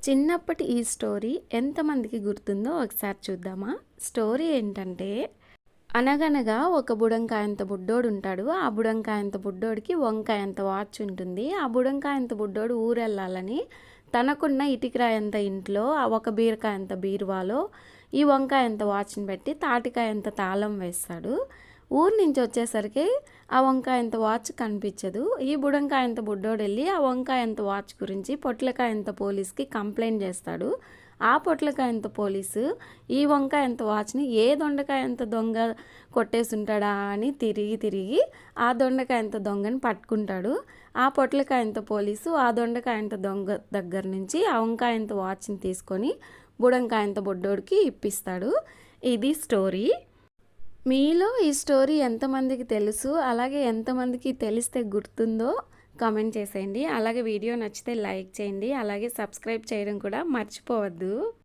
చిన్నప్పటి ఈ స్టోరీ ఎంతమందికి గుర్తుందో ఒకసారి చూద్దామా? స్టోరీ ఏంటంటే, అనగనగా ఒక బుడంకాయంత బుడ్డోడు ఉంటాడు. ఆ బుడంకాయంత బుడ్డోడికి వంకాయంత వాచ్ ఉంటుంది. ఆ బుడంకాయంత బుడ్డోడు ఊరెళ్ళాలని తనకున్న ఇటికిరాయంత ఇంట్లో ఒక బీరకాయంత బీరువాలో ఈ వంకాయంత వాచ్ని పెట్టి తాటికాయంత తాళం వేస్తాడు. ఊరు నుంచి వచ్చేసరికి ఆ వంకాయంత వాచ్ కనిపించదు. ఈ బుడంకాయంత బుడ్డోడు వెళ్ళి ఆ వంకాయంత వాచ్ గురించి పొట్లకాయంత పోలీస్కి కంప్లైంట్ చేస్తాడు. ఆ పొట్లకాయంత పోలీసు ఈ వంకాయంత వాచ్ని ఏ దొండకాయంత దొంగ కొట్టేసుంటాడా అని తిరిగి ఆ దొండకాయంత దొంగని పట్టుకుంటాడు. ఆ పొట్లకాయంత పోలీసు ఆ దొండకాయంత దొంగ దగ్గర నుంచి ఆ వంకాయంత వాచ్ని తీసుకొని బుడంకాయంత బుడ్డోడికి ఇప్పిస్తాడు. ఇది స్టోరీ. మీలో ఈ స్టోరీ ఎంతమందికి తెలుసు, అలాగే ఎంతమందికి తెలిస్తే గుర్తుందో కామెంట్ చేసేయండి. అలాగే వీడియో నచ్చితే లైక్ చేయండి. అలాగే సబ్స్క్రైబ్ చేయడం కూడా మర్చిపోవద్దు.